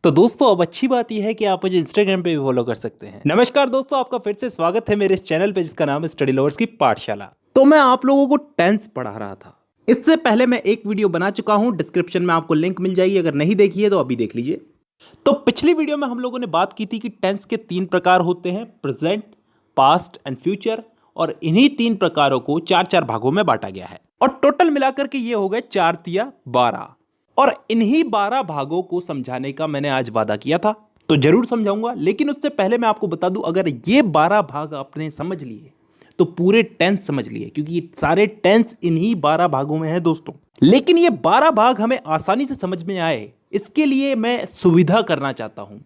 तो दोस्तों अब अच्छी बात यह है कि आप मुझे इंस्टाग्राम पे भी फॉलो कर सकते हैं। नमस्कार दोस्तों, आपका फिर से स्वागत है मेरे इस चैनल पे जिसका नाम है स्टडी लवर्स की पाठशाला। तो मैं आप लोगों को टेंस पढ़ा रहा था। इससे पहले मैं एक वीडियो बना चुका हूं, डिस्क्रिप्शन में आपको लिंक मिल जाएगी, अगर नहीं देखी है तो अभी देख लीजिए। तो पिछली वीडियो में हम लोगों ने बात की थी कि टेंस के 3 प्रकार होते हैं, प्रेजेंट, पास्ट एंड फ्यूचर, और इन्हीं 3 प्रकारों को 4-4 भागों में बांटा गया है और टोटल मिलाकर के ये हो गए 4 तिया 12। और इन्हीं 12 भागों को समझाने का मैंने आज वादा किया था, तो जरूर समझाऊंगा। लेकिन उससे पहले मैं आपको बता दूं, अगर ये 12 भाग आपने समझ लिए तो पूरे टेंस समझ लिए, क्योंकि ये सारे टेंस इन्हीं 12 भागों में है दोस्तों। लेकिन ये 12 भाग हमें आसानी से समझ में आए, इसके लिए मैं सुविधा करना चाहता हूं।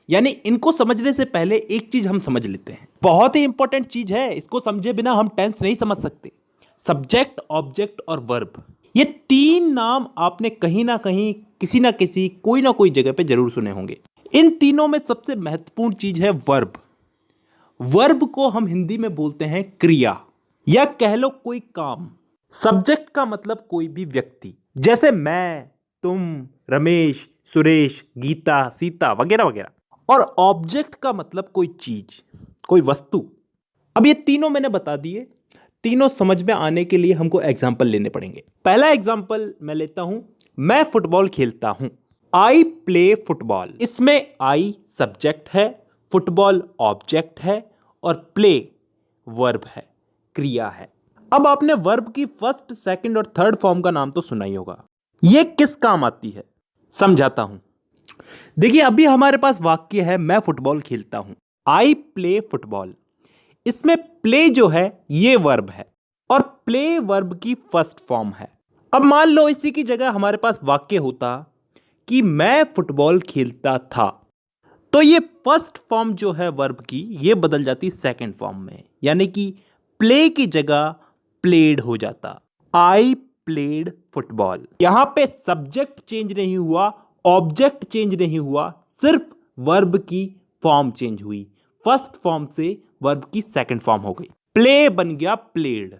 यानी इनको समझने से पहले एक चीज हम समझ लेते हैं, बहुत ही इंपॉर्टेंट चीज है, इसको समझे बिना हम टेंस नहीं समझ सकते। सब्जेक्ट, ऑब्जेक्ट और वर्ब, ये 3 नाम आपने कहीं ना कहीं, किसी ना किसी, कोई ना कोई जगह पे जरूर सुने होंगे। इन तीनों में सबसे महत्वपूर्ण चीज है वर्ब। वर्ब को हम हिंदी में बोलते हैं क्रिया, या कह लो कोई काम। सब्जेक्ट का मतलब कोई भी व्यक्ति, जैसे मैं, तुम, रमेश, सुरेश, गीता, सीता वगैरह वगैरह। और ऑब्जेक्ट का मतलब कोई चीज, कोई वस्तु। अब ये तीनों मैंने बता दिए, तीनों समझ में आने के लिए हमको एग्जाम्पल लेने पड़ेंगे। पहला एग्जाम्पल मैं लेता हूं, मैं फुटबॉल खेलता हूं। I play football. इसमें आई सब्जेक्ट है, फुटबॉल ऑब्जेक्ट है और प्ले वर्ब है, क्रिया है। अब आपने वर्ब की फर्स्ट, सेकंड और थर्ड फॉर्म का नाम तो सुना ही होगा। यह किस काम आती है, समझाता हूं। देखिए, अभी हमारे पास वाक्य है मैं फुटबॉल खेलता हूं, आई प्ले फुटबॉल। इसमें प्ले जो है ये वर्ब है और प्ले वर्ब की फर्स्ट फॉर्म है। अब मान लो इसी की जगह हमारे पास वाक्य होता कि मैं फुटबॉल खेलता था, तो ये फर्स्ट फॉर्म जो है वर्ब की, ये बदल जाती सेकंड फॉर्म में, यानी कि प्ले की जगह प्लेड हो जाता, आई प्लेड फुटबॉल। यहां पे सब्जेक्ट चेंज नहीं हुआ, ऑब्जेक्ट चेंज नहीं हुआ, सिर्फ वर्ब की फॉर्म चेंज हुई। फर्स्ट फॉर्म से वर्ब की सेकंड फॉर्म हो गई, प्ले बन गया प्लेड।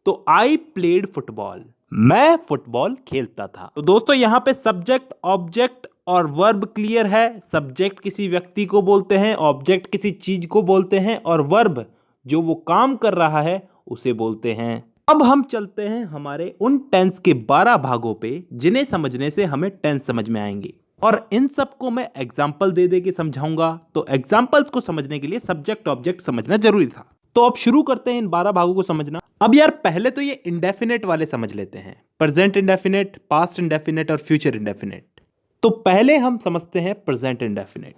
तो आई प्लेड फुटबॉल, मैं फुटबॉल खेलता था। तो दोस्तों यहां पे सब्जेक्ट, ऑब्जेक्ट और वर्ब क्लियर है। सब्जेक्ट किसी व्यक्ति को बोलते हैं, ऑब्जेक्ट किसी चीज को बोलते हैं और वर्ब जो वो काम कर रहा है उसे बोलते हैं। अब हम चलते हैं हमारे उन टेंस के 12 भागों पे जिन्हें समझने से हमें टेंस समझ में आएंगे, और इन सबको मैं एग्जाम्पल दे दे के समझाऊंगा। तो एग्जाम्पल्स को समझने के लिए सब्जेक्ट ऑब्जेक्ट समझना जरूरी था। तो अब शुरू करते हैं इन 12 भागों को समझना। अब यार पहले तो ये इंडेफिनेट वाले समझ लेते हैं, प्रेजेंट इंडेफिनेट, पास्ट इंडेफिनेट और फ्यूचर इंडेफिनेट। तो पहले हम समझते हैं प्रेजेंट इंडेफिनेट।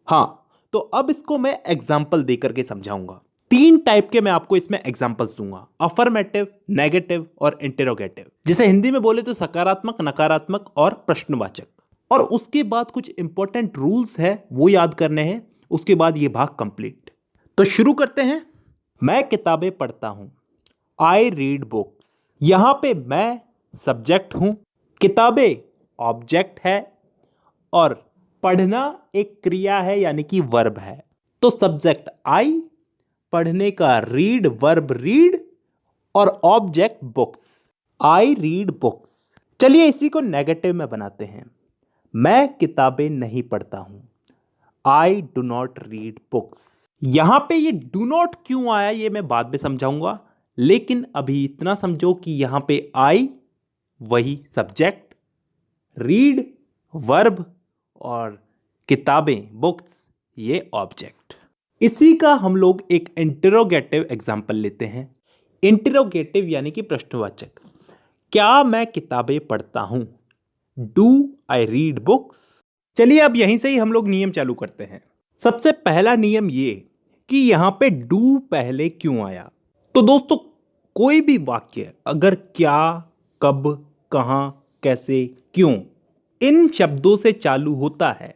हां, तो अब इसको मैं एग्जाम्पल देकर के समझाऊंगा। 3 टाइप के मैं आपको इसमें एग्जाम्पल्स दूंगा, अफर्मेटिव, नेगेटिव और इंटेरोगेटिव। जैसे हिंदी में बोले तो सकारात्मक, नकारात्मक और प्रश्नवाचक। और उसके बाद कुछ इंपॉर्टेंट रूल्स है वो याद करने हैं, उसके बाद ये भाग कंप्लीट। तो शुरू करते हैं। मैं किताबें पढ़ता हूं, आई रीड बुक्स। यहां पे मैं सब्जेक्ट हूं, किताबें ऑब्जेक्ट है और पढ़ना एक क्रिया है, यानी कि वर्ब है। तो सब्जेक्ट आई, पढ़ने का रीड वर्ब रीड और object books, I read books. चलिए इसी को नेगेटिव में बनाते हैं। मैं किताबें नहीं पढ़ता हूं, I do not read books. यहां पे ये डू नॉट क्यों आया ये मैं बाद में समझाऊंगा, लेकिन अभी इतना समझो कि यहां पे आई वही सब्जेक्ट, रीड वर्ब और किताबें बुक्स ये ऑब्जेक्ट। इसी का हम लोग एक इंटरोगेटिव एग्जाम्पल लेते हैं। इंटरोगेटिव यानी कि प्रश्नवाचक। क्या मैं किताबें पढ़ता हूं, डू आई रीड बुक्स। चलिए अब यहीं से ही हम लोग नियम चालू करते हैं। सबसे पहला नियम ये कि यहां पे डू पहले क्यों आया। तो दोस्तों कोई भी वाक्य अगर क्या, कब, कहां, कैसे, क्यों इन शब्दों से चालू होता है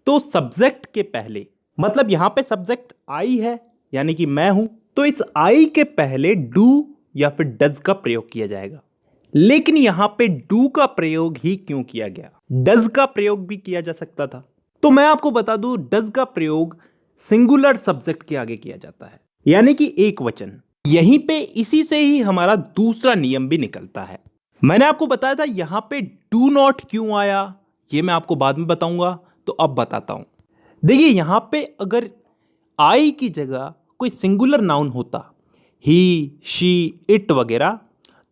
तो सब्जेक्ट के पहले, मतलब यहां पे सब्जेक्ट आई है यानी कि मैं हूं, तो इस आई के पहले डू या फिर डज का प्रयोग किया जाएगा। लेकिन यहां पे डू का प्रयोग ही क्यों किया गया, डज का प्रयोग भी किया जा सकता था। तो मैं आपको बता दूं, डज का प्रयोग सिंगुलर सब्जेक्ट के आगे किया जाता है, यानी कि एक वचन। यहीं पे इसी से ही हमारा दूसरा नियम भी निकलता है। मैंने आपको बताया था यहां पे डू नॉट क्यों आया, ये मैं आपको बाद में बताऊंगा, तो अब बताता हूं। देखिए यहां पे अगर आई की जगह कोई सिंगुलर नाउन होता, ही, शी, इट वगैरह,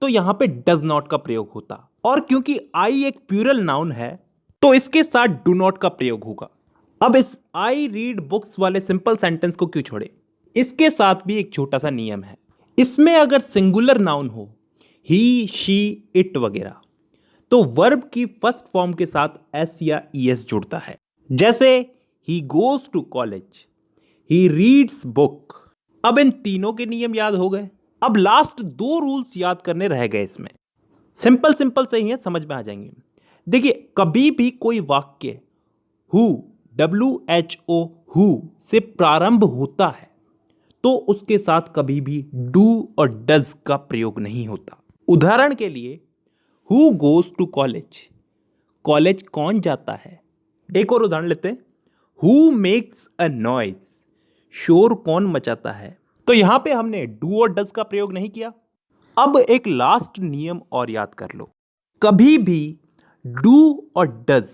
तो यहां पे डज नॉट का प्रयोग होता। और क्योंकि आई एक प्लूरल नाउन है तो इसके साथ डू नॉट का प्रयोग होगा। अब इस आई रीड बुक्स वाले सिंपल सेंटेंस को क्यों छोड़े, इसके साथ भी एक छोटा सा नियम है। इसमें अगर सिंगुलर नाउन हो, ही, शी, इट वगैरह, तो वर्ब की फर्स्ट फॉर्म के साथ एस या ईएस जुड़ता है। जैसे he goes to college, he reads book. अब इन तीनों के नियम याद हो गए। अब लास्ट दो रूल्स याद करने रह गए इसमें। सिंपल सिंपल से ही है, समझ में आ जाएंगे। देखिए कभी भी कोई वाक्य हु, WHO, हु से प्रारंभ होता है तो उसके साथ कभी भी डू और डज का प्रयोग नहीं होता। उदाहरण के लिए who goes to college, college कौन जाता है। एक और उदाहरण लेते हैं, हु मेक्स अ नॉइज, शोर कौन मचाता है। तो यहां पे हमने डू और डज का प्रयोग नहीं किया। अब एक लास्ट नियम और याद कर लो, कभी भी डू और डज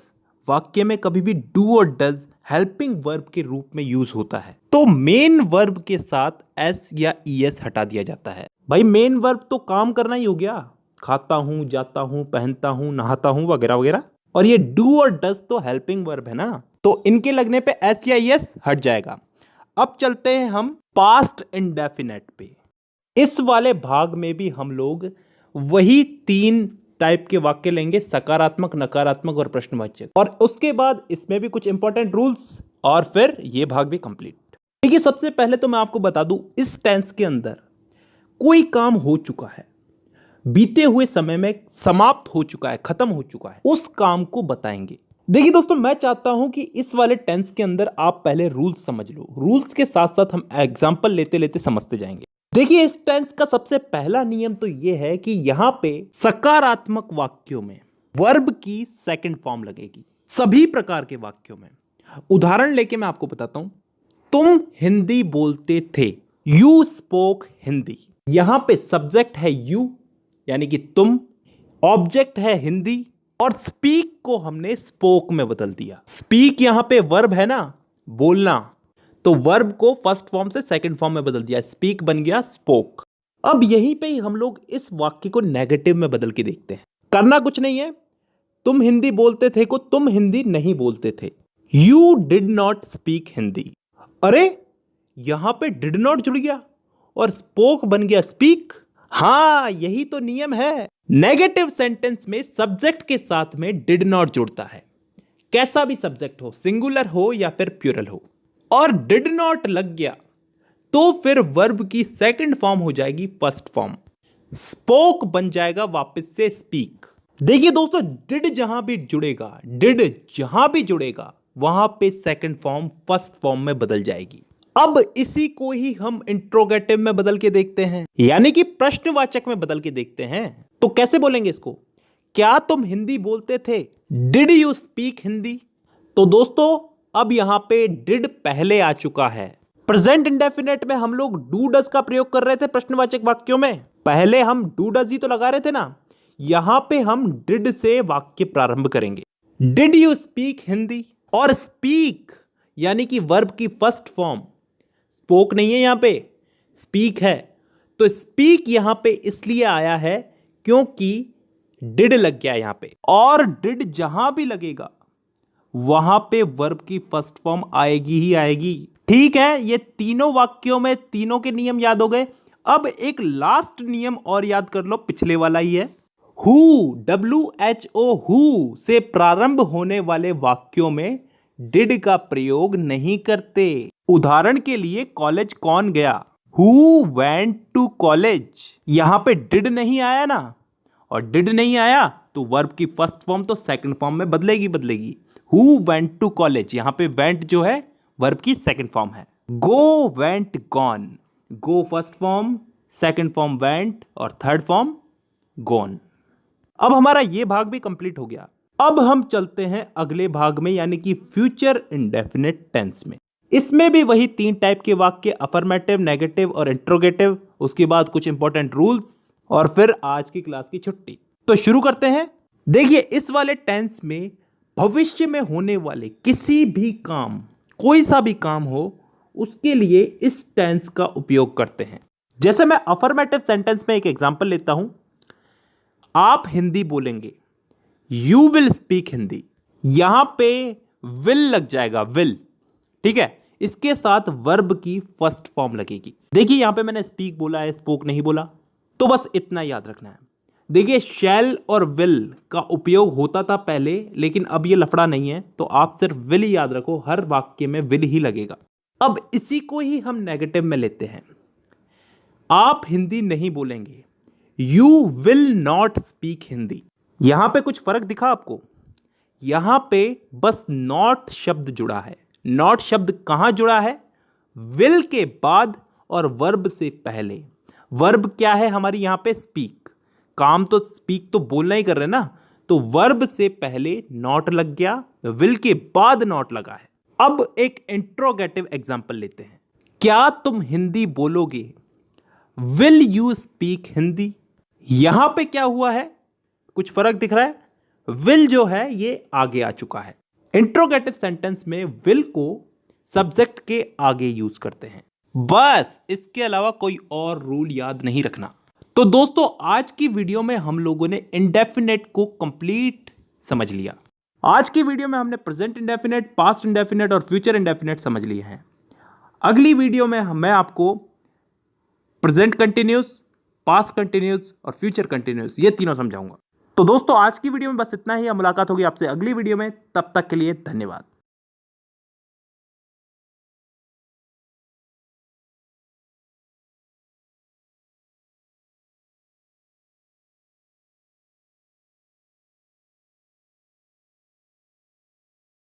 वाक्य में कभी भी डू और डज हेल्पिंग वर्ब के रूप में यूज होता है तो मेन वर्ब के साथ एस या ईएस हटा दिया जाता है। भाई मेन वर्ब तो काम करना ही हो गया, खाता हूं, जाता हूं, पहनता हूं, नहाता हूं वगैरह वगैरह, और ये डू और डज तो हेल्पिंग वर्ब है ना, तो इनके लगने पे एस या ईएस हट जाएगा। अब चलते हैं हम पास्ट इंडेफिनेट पे। इस वाले भाग में भी हम लोग वही 3 टाइप के वाक्य लेंगे, सकारात्मक, नकारात्मक और प्रश्नवाचक, और उसके बाद इसमें भी कुछ इंपॉर्टेंट रूल्स, और फिर ये भाग भी कंप्लीट। देखिए सबसे पहले तो मैं आपको बता दूं, इस टेंस के अंदर कोई काम हो चुका है, बीते हुए समय में समाप्त हो चुका है, खत्म हो चुका है, उस काम को बताएंगे। देखिए दोस्तों मैं चाहता हूं कि इस वाले टेंस के अंदर आप पहले रूल्स समझ लो, रूल्स के साथ साथ हम एग्जांपल लेते लेते समझते जाएंगे। देखिए इस टेंस का सबसे पहला नियम तो यह है कि यहां पे सकारात्मक वाक्यों में वर्ब की सेकंड फॉर्म लगेगी, सभी प्रकार के वाक्यों में। उदाहरण लेके मैं आपको बताता हूं, तुम हिंदी बोलते थे, यू स्पोक हिंदी। यहां पे सब्जेक्ट है यू यानी कि तुम, ऑब्जेक्ट है हिंदी, और स्पीक को हमने स्पोक में बदल दिया। स्पीक यहां पे वर्ब है ना, बोलना, तो वर्ब को फर्स्ट फॉर्म से सेकंड फॉर्म में बदल दिया, स्पीक बन गया स्पोक। अब यहीं पे ही हम लोग इस वाक्य को नेगेटिव में बदल के देखते हैं। करना कुछ नहीं है, तुम हिंदी बोलते थे को तुम हिंदी नहीं बोलते थे, you did not speak Hindi. अरे यहां पे डिड नॉट जुड़ गया और स्पोक बन गया स्पीक। हां यही तो नियम है, नेगेटिव सेंटेंस में सब्जेक्ट के साथ में डिड नॉट जुड़ता है, कैसा भी सब्जेक्ट हो, सिंगुलर हो या फिर प्लूरल हो, और डिड नॉट लग गया तो फिर वर्ब की सेकंड फॉर्म हो जाएगी फर्स्ट फॉर्म, स्पोक बन जाएगा वापस से स्पीक। देखिए दोस्तों डिड जहां भी जुड़ेगा, डिड जहां भी जुड़ेगा वहां पे सेकंड फॉर्म फर्स्ट फॉर्म में बदल जाएगी। अब इसी को ही हम इंट्रोगेटिव में बदल के देखते हैं, यानी कि प्रश्नवाचक में बदल के देखते हैं। तो कैसे बोलेंगे इसको, क्या तुम हिंदी बोलते थे, डिड यू स्पीक हिंदी। तो दोस्तों अब यहां पे डिड पहले आ चुका है। प्रेजेंट इंडेफिनेट में हम लोग डू डज का प्रयोग कर रहे थे प्रश्नवाचक वाक्यों में, पहले हम डू डज ही तो लगा रहे थे ना, यहां पे हम डिड से वाक्य प्रारंभ करेंगे। डिड यू स्पीक हिंदी, और स्पीक यानी कि वर्ब की फर्स्ट फॉर्म, स्पोक नहीं है यहां पे, स्पीक है, तो स्पीक यहां पे इसलिए आया है क्योंकि डिड लग गया यहां पे, और डिड जहां भी लगेगा वहां पे वर्ब की फर्स्ट फॉर्म आएगी ही आएगी। ठीक है, ये तीनों वाक्यों में तीनों के नियम याद हो गए। अब एक लास्ट नियम और याद कर लो, पिछले वाला ही है, हु, WHO, हु से प्रारंभ होने वाले वाक्यों में डिड का प्रयोग नहीं करते। उदाहरण के लिए कॉलेज कौन गया, हु वेंट टू कॉलेज, यहां पे डिड नहीं आया ना, और डिड नहीं आया तो वर्ब की फर्स्ट फॉर्म तो सेकंड फॉर्म में बदलेगी। हु वेंट टू कॉलेज, यहां पे वेंट जो है वर्ब की सेकंड फॉर्म है। Go went gone, go first form, second form went, और थर्ड फॉर्म गॉन। अब हमारा ये भाग भी कंप्लीट हो गया। अब हम चलते हैं अगले भाग में, यानी कि फ्यूचर इंडेफिनिट टेंस में। इसमें भी वही 3 टाइप के वाक्य, अफर्मेटिव, नेगेटिव और इंट्रोगेटिव, उसके बाद कुछ इंपॉर्टेंट रूल्स, और फिर आज की क्लास की छुट्टी। तो शुरू करते हैं। देखिए इस वाले टेंस में भविष्य में होने वाले किसी भी काम, कोई सा भी काम हो, उसके लिए इस टेंस का उपयोग करते हैं। जैसे मैं अफर्मेटिव सेंटेंस में एक एग्जांपल लेता हूं, आप हिंदी बोलेंगे, यू विल स्पीक हिंदी। यहां पे विल लग जाएगा, विल, ठीक है। इसके साथ वर्ब की फर्स्ट फॉर्म लगेगी। देखिए यहां पे मैंने स्पीक बोला है, स्पोक नहीं बोला, तो बस इतना याद रखना है। देखिए शैल और विल का उपयोग होता था पहले, लेकिन अब ये लफड़ा नहीं है, तो आप सिर्फ विल ही याद रखो, हर वाक्य में विल ही लगेगा। अब इसी को ही हम नेगेटिव में लेते हैं। आप हिंदी नहीं बोलेंगे, you will not speak Hindi. यहां पे कुछ फर्क दिखा आपको? यहां पे बस नॉट शब्द जुड़ा है। नॉट शब्द कहां जुड़ा है? विल के बाद और वर्ब से पहले। वर्ब क्या है हमारी यहां पे? स्पीक। काम तो स्पीक तो बोलना ही कर रहे हैं ना, तो वर्ब से पहले नॉट लग गया, विल के बाद नॉट लगा है। अब एक इंट्रोगेटिव एग्जांपल लेते हैं। क्या तुम हिंदी बोलोगे? Will you speak Hindi? यहां पे क्या हुआ है? कुछ फर्क दिख रहा है? विल जो है ये आगे आ चुका है। इंट्रोगेटिव सेंटेंस में विल को सब्जेक्ट के आगे यूज करते हैं, बस इसके अलावा कोई और रूल याद नहीं रखना। तो दोस्तों आज की वीडियो में हम लोगों ने इंडेफिनेट को कंप्लीट समझ लिया। आज की वीडियो में हमने प्रेजेंट इंडेफिनेट, पास्ट इंडेफिनेट और फ्यूचर इंडेफिनेट समझ लिए हैं। अगली वीडियो में मैं आपको प्रेजेंट कंटिन्यूस, पास्ट कंटिन्यूस और फ्यूचर कंटिन्यूस ये तीनों समझाऊंगा। तो दोस्तों आज की वीडियो में बस इतना ही। मुलाकात होगी आपसे अगली वीडियो में, तब तक के लिए धन्यवाद।